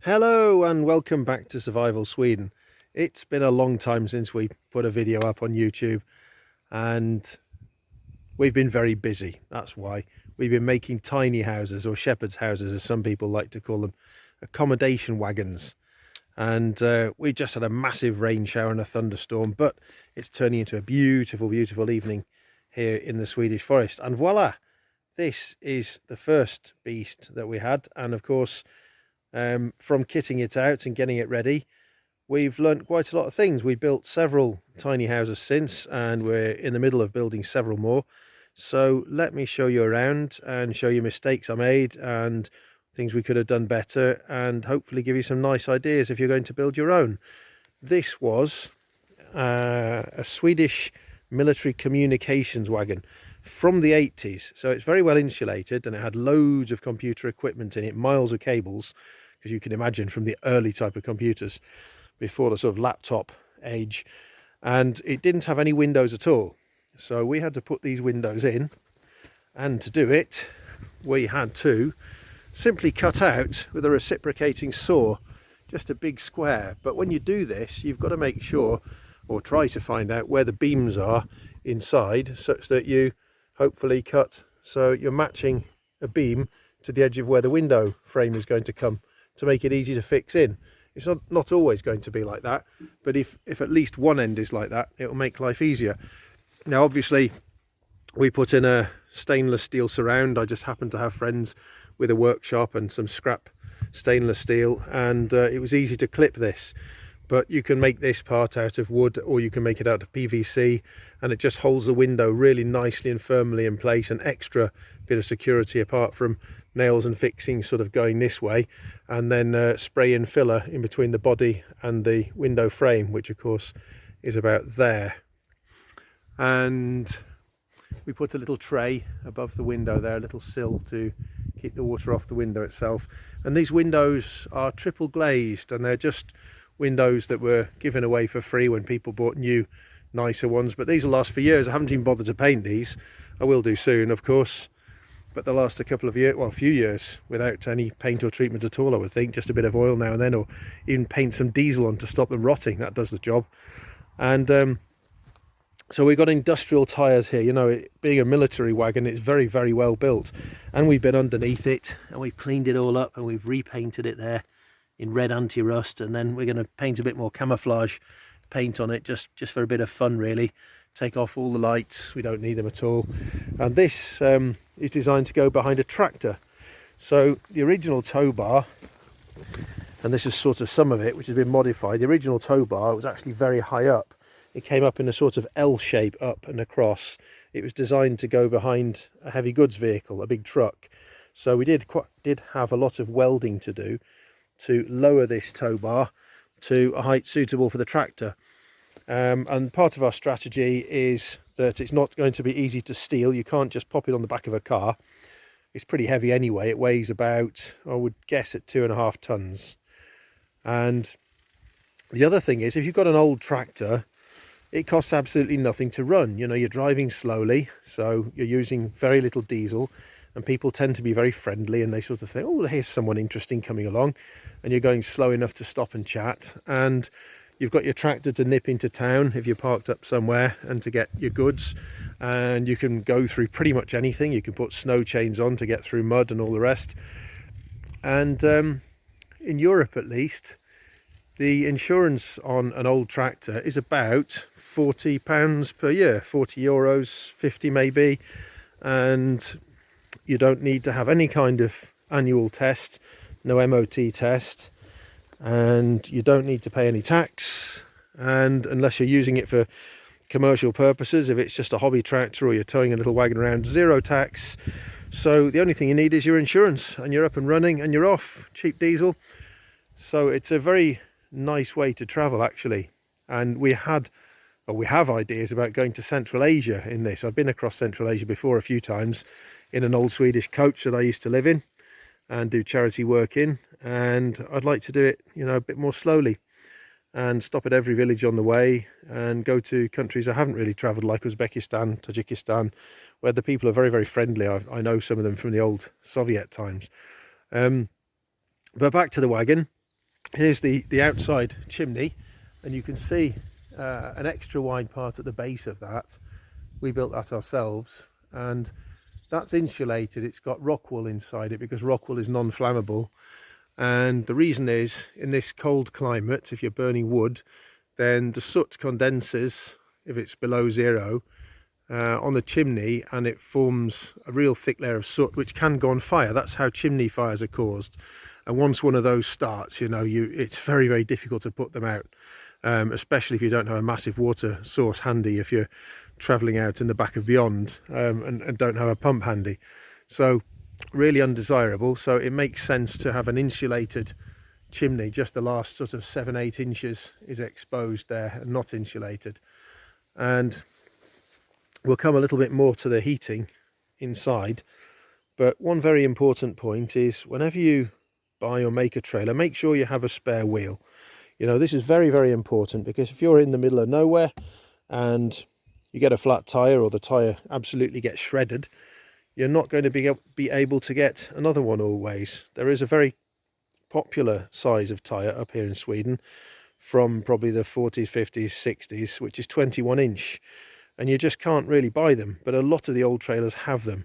Hello and welcome back to Survival Sweden. It's been a long time since we put a video up on YouTube and we've been very busy. That's why we've been making tiny houses, or shepherd's houses as some people like to call them, accommodation wagons. And we just had a massive rain shower and a thunderstorm, but it's turning into a beautiful evening here in the Swedish forest. And voila, this is the first beast that we had. And of course, from kitting it out and getting it ready, we've learnt quite a lot of things. We built several tiny houses since, and we're in the middle of building several more. So let me show you around and show you mistakes I made and things we could have done better, and hopefully give you some nice ideas if you're going to build your own. This was a Swedish military communications wagon from the 80s. So it's very well insulated, and it had loads of computer equipment in it, miles of cables, because you can imagine from the early type of computers before the sort of laptop age. And it didn't have any windows at all. So we had to put these windows in, and to do it we had to simply cut out with a reciprocating saw just a big square. But when you do this, you've got to make sure, or try to find out, where the beams are inside, such that you hopefully cut so you're matching a beam to the edge of where the window frame is going to come, to make it easy to fix in. It's not always going to be like that, but if at least one end is like that, it will make life easier. Now obviously we put in a stainless steel surround. I just happened to have friends with a workshop and some scrap stainless steel, and it was easy to clip this. But you can make this part out of wood, or you can make it out of PVC, and it just holds the window really nicely and firmly in place, an extra bit of security apart from nails and fixings sort of going this way, and then spray in filler in between the body and the window frame, which of course is about there. And we put a little tray above the window there, a little sill to keep the water off the window itself. And these windows are triple glazed, and they're just windows that were given away for free when people bought new nicer ones, but these will last for years. I haven't even bothered to paint these. I will do soon, of course, but they'll last a couple of years, well, a few years, without any paint or treatment at all, I would think. Just a bit of oil now and then, or even paint some diesel on to stop them rotting. That does the job. And so we've got industrial tyres here. You know, it being a military wagon, it's very well built, and we've been underneath it and we've cleaned it all up and we've repainted it there in red anti-rust, and then we're going to paint a bit more camouflage paint on it, just for a bit of fun really. Take off all the lights, we don't need them at all. And this is designed to go behind a tractor. So the original tow bar, and this is sort of some of it which has been modified, the original tow bar was actually very high up. It came up in a sort of L shape up and across. It was designed to go behind a heavy goods vehicle, a big truck. So we did have a lot of welding to do to lower this tow bar to a height suitable for the tractor. And part of our strategy is that it's not going to be easy to steal. You can't just pop it on the back of a car. It's pretty heavy anyway. It weighs about, I would guess, at 2.5 tons. And the other thing is, if you've got an old tractor, it costs absolutely nothing to run. You know, you're driving slowly, so you're using very little diesel, and people tend to be very friendly, and they sort of think, oh, here's someone interesting coming along, and you're going slow enough to stop and chat, and you've got your tractor to nip into town if you're parked up somewhere and to get your goods, and you can go through pretty much anything. You can put snow chains on to get through mud and all the rest. And in Europe at least, the insurance on an old tractor is about £40 per year, €40, 50 maybe, and you don't need to have any kind of annual test, no MOT test, and you don't need to pay any tax, and unless you're using it for commercial purposes, if it's just a hobby tractor or you're towing a little wagon around, zero tax. So the only thing you need is your insurance, and you're up and running and you're off. Cheap diesel. So it's a very nice way to travel actually. And we have ideas about going to Central Asia in this. I've been across Central Asia before a few times in an old Swedish coach that I used to live in and do charity work in, and I'd like to do it, you know, a bit more slowly and stop at every village on the way and go to countries I haven't really travelled, like Uzbekistan, Tajikistan, where the people are very friendly. I know some of them from the old Soviet times. But back to the wagon. Here's the outside chimney, and you can see an extra wide part at the base of that. We built that ourselves, and that's insulated. It's got rock wool inside it because rock wool is non-flammable. And the reason is, in this cold climate, if you're burning wood, then the soot condenses if it's below zero on the chimney, and it forms a real thick layer of soot which can go on fire. That's how chimney fires are caused. And once one of those starts, you know, it's very, very difficult to put them out, especially if you don't have a massive water source handy, if you're travelling out in the back of beyond and don't have a pump handy. So really undesirable. So it makes sense to have an insulated chimney. Just the last sort of 7-8 inches is exposed there and not insulated. And we'll come a little bit more to the heating inside, but one very important point is, whenever you buy or make a trailer, make sure you have a spare wheel. You know, this is very, very important, because if you're in the middle of nowhere and you get a flat tire, or the tire absolutely gets shredded, you're not going to be able to get another one always. There is a very popular size of tire up here in Sweden from probably the 40s, 50s, 60s, which is 21 inch, and you just can't really buy them, but a lot of the old trailers have them.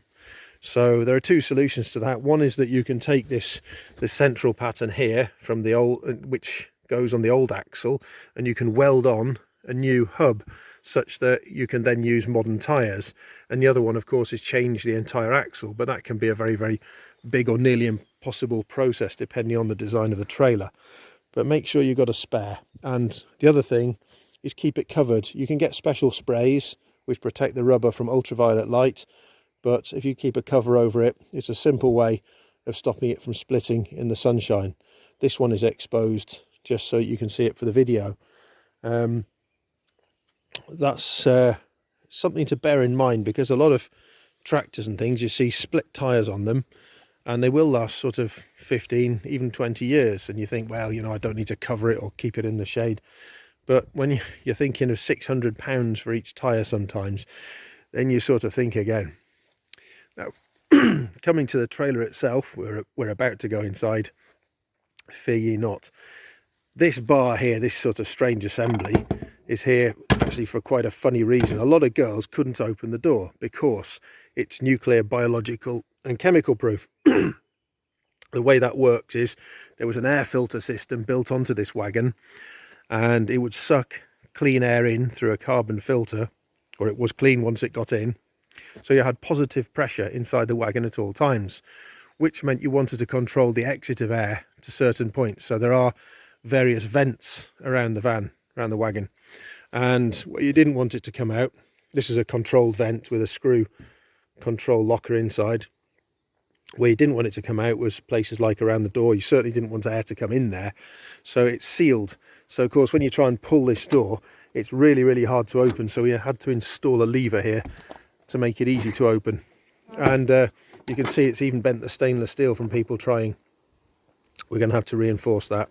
So there are two solutions to that. One is that you can take this central pattern here from the old, which goes on the old axle, and you can weld on a new hub such that you can then use modern tires. And the other one, of course, is change the entire axle, but that can be a very, very big or nearly impossible process depending on the design of the trailer. But make sure you've got a spare. And the other thing is keep it covered. You can get special sprays which protect the rubber from ultraviolet light, but if you keep a cover over it, it's a simple way of stopping it from splitting in the sunshine. This one is exposed just so you can see it for the video. That's something to bear in mind, because a lot of tractors and things, you see split tyres on them, and they will last sort of 15, even 20 years. And you think, well, you know, I don't need to cover it or keep it in the shade. But when you're thinking of £600 for each tyre sometimes, then you sort of think again. Now, coming to the trailer itself, we're about to go inside. Fear ye not. This bar here, this sort of strange assembly, is here actually for quite a funny reason. A lot of girls couldn't open the door because it's nuclear, biological and chemical proof. The way that works is, there was an air filter system built onto this wagon, and it would suck clean air in through a carbon filter, or it was clean once it got in. So you had positive pressure inside the wagon at all times, which meant you wanted to control the exit of air to certain points. So there are various vents around the van, around the wagon, and where you didn't want it to come out, this is a controlled vent with a screw control locker inside. Where you didn't want it to come out was places like around the door. You certainly didn't want air to come in there, so it's sealed. So of course, when you try and pull this door, it's really, really hard to open. So we had to install a lever here to make it easy to open. And you can see it's even bent the stainless steel from people trying. We're going to have to reinforce that.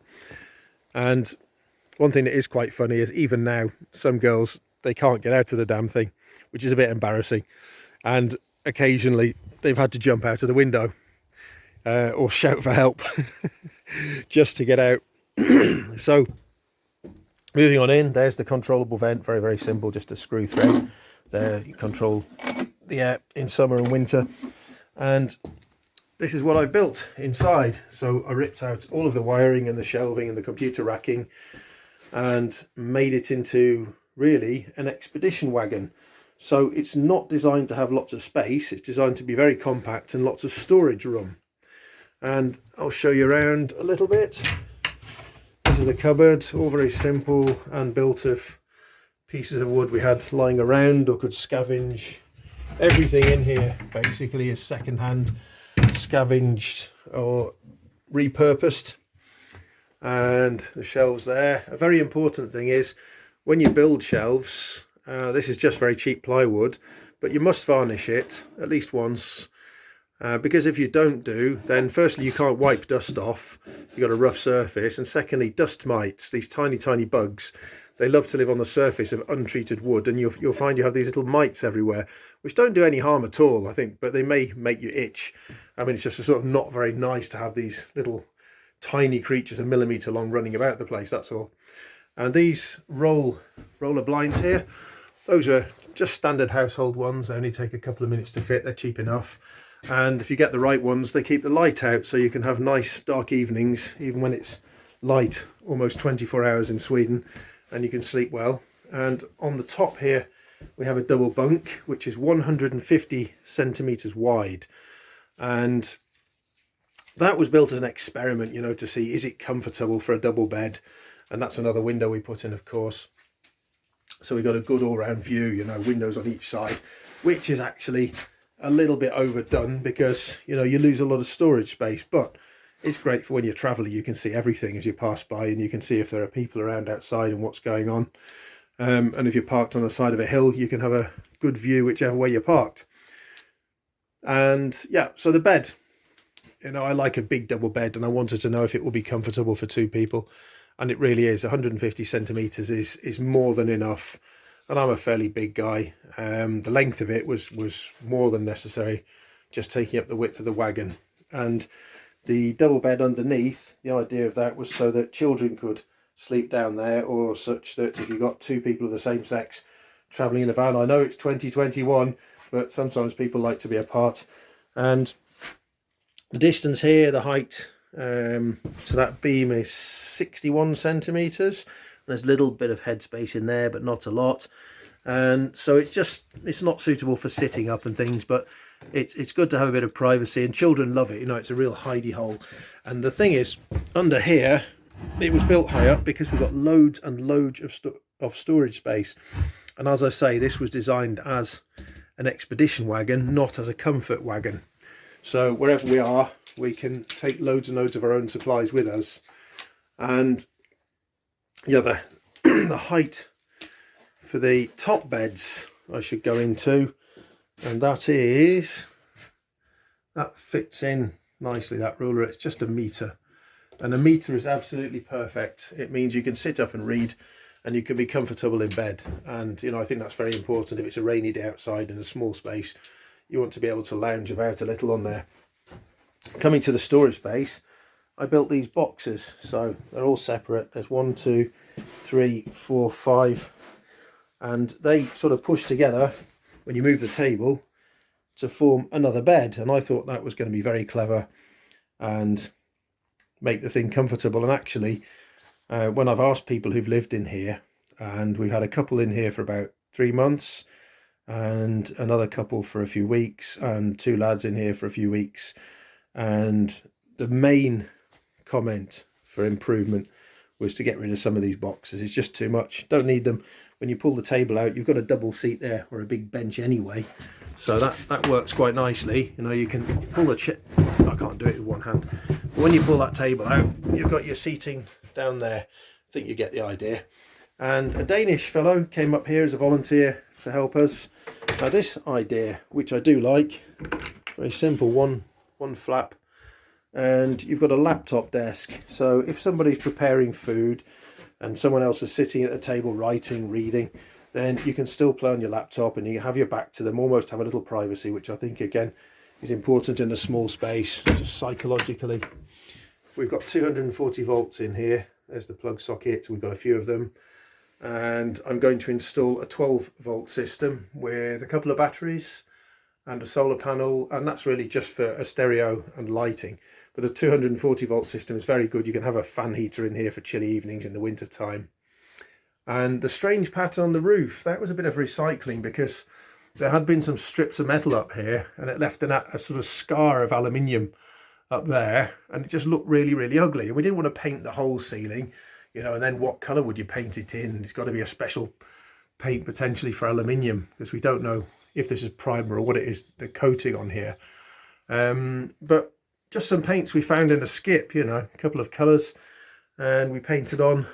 And one thing that is quite funny is, even now, some girls, they can't get out of the damn thing, which is a bit embarrassing. And occasionally they've had to jump out of the window or shout for help just to get out. So moving on in, there's the controllable vent. Very, very simple, just a screw thread there. You control the air in summer and winter. And this is what I've built inside. So I ripped out all of the wiring and the shelving and the computer racking and made it into really an expedition wagon. So it's not designed to have lots of space. It's designed to be very compact and lots of storage room. And I'll show you around a little bit. This is the cupboard, all very simple and built of pieces of wood we had lying around or could scavenge. Everything in here basically is second-hand, scavenged or repurposed. And the shelves there. A very important thing is, when you build shelves, this is just very cheap plywood, but you must varnish it at least once, because if you don't do, then firstly you can't wipe dust off, you've got a rough surface, and secondly, dust mites, these tiny bugs, they love to live on the surface of untreated wood, and you'll find you have these little mites everywhere, which don't do any harm at all, I think, but they may make you itch. I mean, it's just sort of not very nice to have these little tiny creatures, a millimetre long, running about the place, that's all. And these roller blinds here, those are just standard household ones. They only take a couple of minutes to fit. They're cheap enough. And if you get the right ones, they keep the light out, so you can have nice dark evenings, even when it's light, almost 24 hours in Sweden, and you can sleep well. And on the top here, we have a double bunk, which is 150 centimetres wide. And that was built as an experiment, you know, to see, is it comfortable for a double bed? And that's another window we put in, of course. So we got a good all-round view, you know, windows on each side, which is actually a little bit overdone because, you know, you lose a lot of storage space, but it's great for when you're traveling. You can see everything as you pass by, and you can see if there are people around outside and what's going on. And if you're parked on the side of a hill, you can have a good view whichever way you're parked. And yeah, so the bed, you know, I like a big double bed, and I wanted to know if it will be comfortable for two people, and it really is. 150 centimetres is more than enough. And I'm a fairly big guy. The length of it was more than necessary, just taking up the width of the wagon. And the double bed underneath, the idea of that was so that children could sleep down there, or such that if you've got two people of the same sex travelling in a van, I know it's 2021, but sometimes people like to be apart. And the distance here, the height to that beam is 61 centimetres. There's a little bit of headspace in there, but not a lot. And so it's not suitable for sitting up and things, but it's good to have a bit of privacy, and children love it. You know, it's a real hidey hole. And the thing is, under here, it was built high up because we've got loads and loads of storage space. And as I say, this was designed as an expedition wagon, not as a comfort wagon. So wherever we are, we can take loads and loads of our own supplies with us. And yeah, the height for the top beds I should go into, and that fits in nicely, that ruler. It's just a metre, and a metre is absolutely perfect. It means you can sit up and read, and you can be comfortable in bed. And you know, I think that's very important. If it's a rainy day outside in a small space, you want to be able to lounge about a little on there. Coming to the storage space, I built these boxes, so they're all separate. There's 1, 2, 3, 4, 5, and they sort of push together when you move the table to form another bed. And I thought that was going to be very clever and make the thing comfortable. And actually, when I've asked people who've lived in here, and we've had a couple in here for about 3 months, and another couple for a few weeks, and 2 lads in here for a few weeks, and the main comment for improvement was to get rid of some of these boxes. It's just too much, don't need them. When you pull the table out, you've got a double seat there, or a big bench anyway, so that works quite nicely. You know, you can pull the chair, I can't do it with one hand, but when you pull that table out, you've got your seating down there. I think you get the idea. And a Danish fellow came up here as a volunteer to help us. Now this idea, which I do like, very simple, one flap, and you've got a laptop desk. So if somebody's preparing food and someone else is sitting at the table writing, reading, then you can still play on your laptop, and you have your back to them, almost have a little privacy, which I think again is important in a small space, just psychologically. We've got 240 volts in here. There's the plug socket, we've got a few of them. And I'm going to install a 12 volt system with a couple of batteries and a solar panel, and that's really just for a stereo and lighting. But the 240 volt system is very good. You can have a fan heater in here for chilly evenings in the winter time. And the strange pattern on the roof, that was a bit of recycling, because there had been some strips of metal up here, and it left a sort of scar of aluminium up there, and it just looked really, really ugly. And we didn't want to paint the whole ceiling, you know, and then what colour would you paint it in? It's got to be a special paint potentially for aluminium, because we don't know if this is primer or what it is, the coating on here. But just some paints we found in a skip, you know, a couple of colours, and we painted on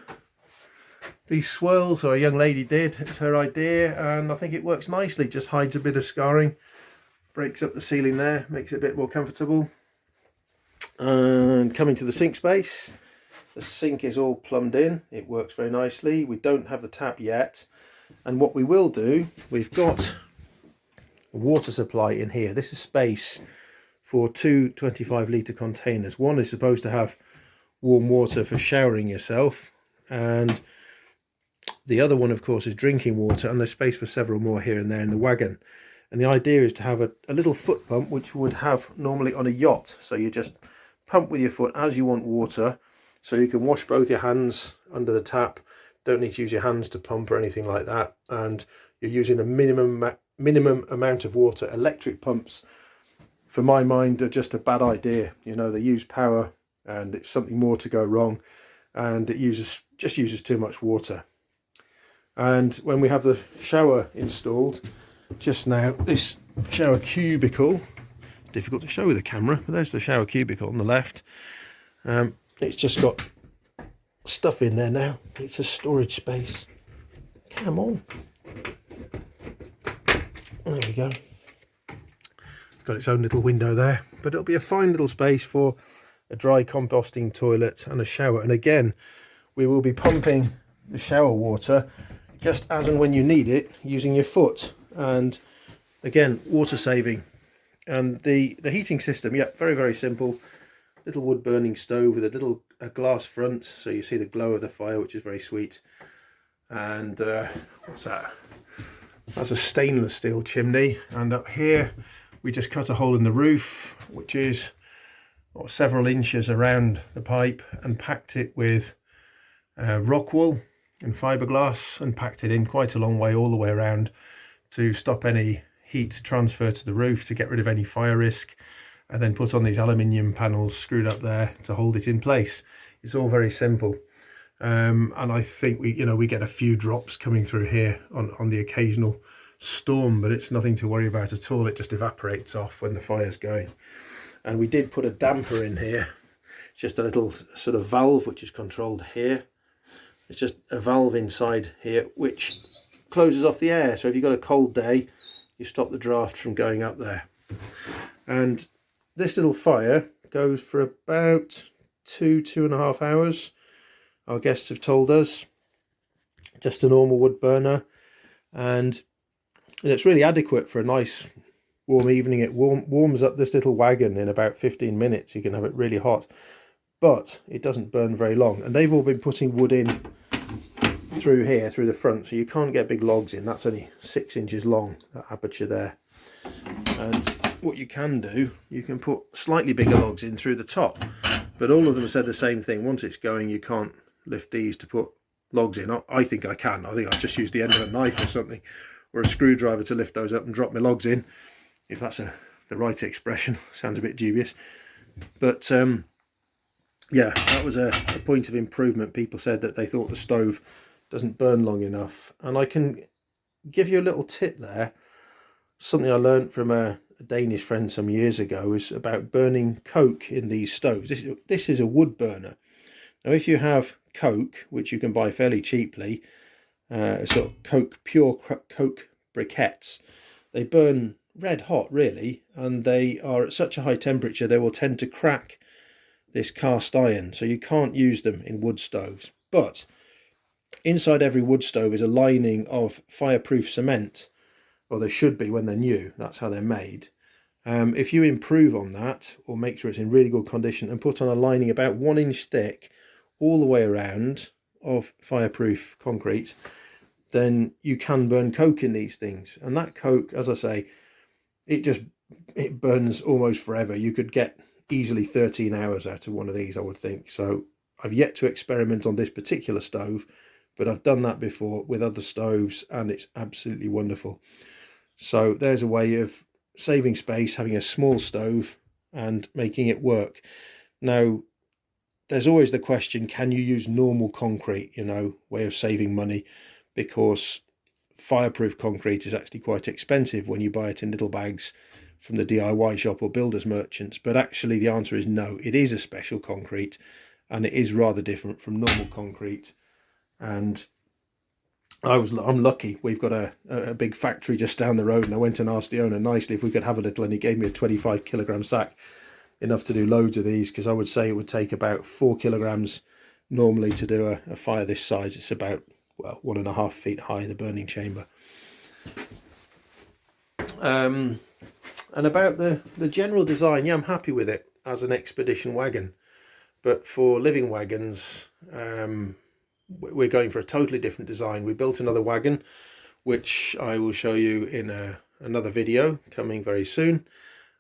these swirls, or a young lady did. It's her idea, and I think it works nicely. Just hides a bit of scarring, breaks up the ceiling there, makes it a bit more comfortable. And coming to the sink space, the sink is all plumbed in. It works very nicely. We don't have the tap yet, and what we will do, we've got a water supply in here. This is space for 2 25 litre containers. One is supposed to have warm water for showering yourself, and the other one of course is drinking water, and there's space for several more here and there in the wagon. And the idea is to have a little foot pump, which you would have normally on a yacht. So you just pump with your foot as you want water, so you can wash both your hands under the tap, don't need to use your hands to pump or anything like that, and you're using a minimum amount of water. Electric pumps, for my mind, are just a bad idea. You know, they use power and it's something more to go wrong, and it just uses too much water. And when we have the shower installed just now, this shower cubicle, difficult to show with the camera, but there's the shower cubicle on the left. It's just got stuff in there now. It's a storage space. Come on. There we go. It's got its own little window there, but it'll be a fine little space for a dry composting toilet and a shower. And again, we will be pumping the shower water just as and when you need it, using your foot. And again, water saving. And the heating system, yeah, very, very simple. Little wood burning stove with a glass front, so you see the glow of the fire, which is very sweet. And what's that? That's a stainless steel chimney. And up here we just cut a hole in the roof, which is several inches around the pipe, and packed it with rock wool and fiberglass, and packed it in quite a long way all the way around to stop any heat transfer to the roof, to get rid of any fire risk, and then put on these aluminium panels screwed up there to hold it in place. It's all very simple. And I think we get a few drops coming through here on the occasional storm, but it's nothing to worry about at all. It just evaporates off when the fire's going. And we did put a damper in here. It's just a little sort of valve which is controlled here. It's just a valve inside here which closes off the air, so if you've got a cold day, you stop the draft from going up there. And this little fire goes for about 2.5 hours, our guests have told us. Just a normal wood burner, and it's really adequate for a nice warm evening. It warms up this little wagon in about 15 minutes. You can have it really hot, but it doesn't burn very long. And they've all been putting wood in through here, through the front, so you can't get big logs in. That's only 6 inches long, that aperture there. And what you can do, you can put slightly bigger logs in through the top, but all of them said the same thing. Once it's going, you can't lift these to put logs in. I think I can. I think I've just used the end of a knife or something, or a screwdriver, to lift those up and drop my logs in, if that's the right expression. Sounds a bit dubious, but yeah, that was a point of improvement. People said that they thought the stove doesn't burn long enough. And I can give you a little tip there. Something I learned from a Danish friend some years ago is about burning coke in these stoves. This is a wood burner. Now, if you have coke, which you can buy fairly cheaply, sort of pure coke briquettes, they burn red hot really, and they are at such a high temperature they will tend to crack this cast iron, so you can't use them in wood stoves. But inside every wood stove is a lining of fireproof cement, or there should be when they're new. That's how they're made. If you improve on that, or make sure it's in really good condition, and put on a lining about 1 inch thick all the way around of fireproof concrete, then you can burn coke in these things. And that coke, as I say, it burns almost forever. You could get easily 13 hours out of one of these, I would think. So I've yet to experiment on this particular stove, but I've done that before with other stoves, and it's absolutely wonderful. So there's a way of saving space, having a small stove and making it work. Now, there's always the question, can you use normal concrete, way of saving money? Because fireproof concrete is actually quite expensive when you buy it in little bags from the DIY shop or builders merchants. But actually the answer is no. It is a special concrete, and it is rather different from normal concrete. And I'm lucky. We've got a big factory just down the road, and I went and asked the owner nicely if we could have a little, and he gave me a 25 kilogram sack, enough to do loads of these, because I would say it would take about 4 kilograms normally to do a fire this size. It's about 1.5 feet high, the burning chamber. And about the general design, yeah, I'm happy with it as an expedition wagon. But for living wagons, we're going for a totally different design. We built another wagon, which I will show you in another video coming very soon.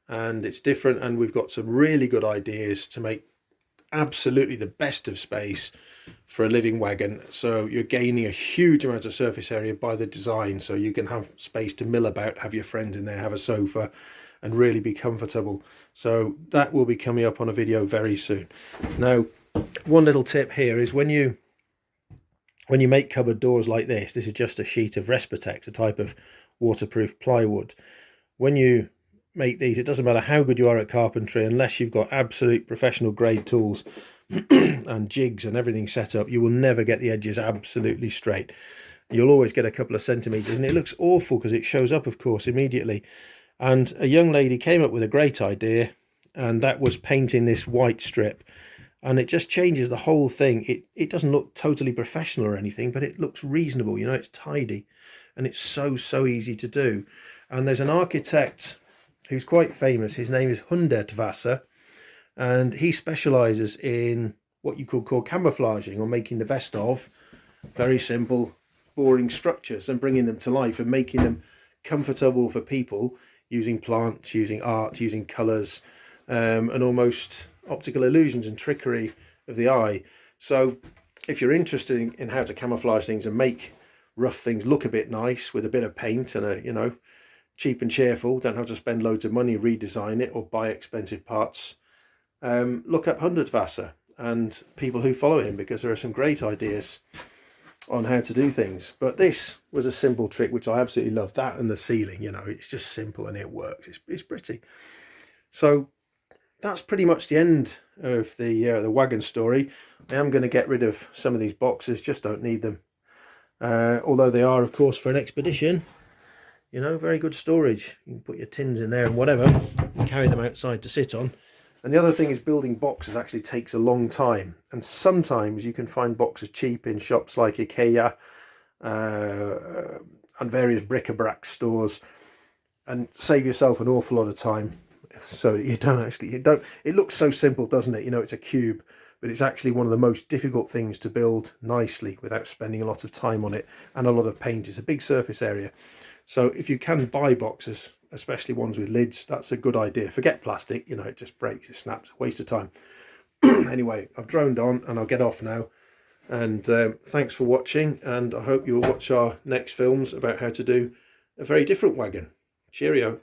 And it's different, and we've got some really good ideas to make absolutely the best of space for a living wagon. So you're gaining a huge amount of surface area by the design, so you can have space to mill about, have your friends in there, have a sofa, and really be comfortable. So that will be coming up on a video very soon. Now, one little tip here is when you make cupboard doors like this is just a sheet of Resprotect, a type of waterproof plywood. When you make these, it doesn't matter how good you are at carpentry, unless you've got absolute professional grade tools and jigs and everything set up, you will never get the edges absolutely straight. You'll always get a couple of centimeters, and it looks awful because it shows up, of course, immediately. And a young lady came up with a great idea, and that was painting this white strip, and it just changes the whole thing. It doesn't look totally professional or anything, but it looks reasonable, you know. It's tidy, and it's so easy to do. And there's an architect who's quite famous. His name is Untitled, and he specializes in what you could call camouflaging, or making the best of very simple, boring structures and bringing them to life and making them comfortable for people, using plants, using art, using colors, and almost optical illusions and trickery of the eye. So if you're interested in how to camouflage things and make rough things look a bit nice with a bit of paint and a, you know, cheap and cheerful, don't have to spend loads of money, redesign it or buy expensive parts, look up Hundertwasser and people who follow him, because there are some great ideas on how to do things. But this was a simple trick which I absolutely love. That and the ceiling, you know, it's just simple and it works. It's pretty. So that's pretty much the end of the wagon story. I am going to get rid of some of these boxes, just don't need them, although they are, of course, for an expedition. You know, very good storage. You can put your tins in there and whatever, and carry them outside to sit on. And the other thing is, building boxes actually takes a long time, and sometimes you can find boxes cheap in shops like IKEA and various bric-a-brac stores, and save yourself an awful lot of time. So you don't actually, it looks so simple, doesn't it? You know, it's a cube, but it's actually one of the most difficult things to build nicely without spending a lot of time on it and a lot of paint. It's a big surface area. So if you can buy boxes, especially ones with lids, that's a good idea. Forget plastic, you know, it just breaks, it snaps, waste of time. Anyway, I've droned on and I'll get off now. And thanks for watching, and I hope you'll watch our next films about how to do a very different wagon. Cheerio.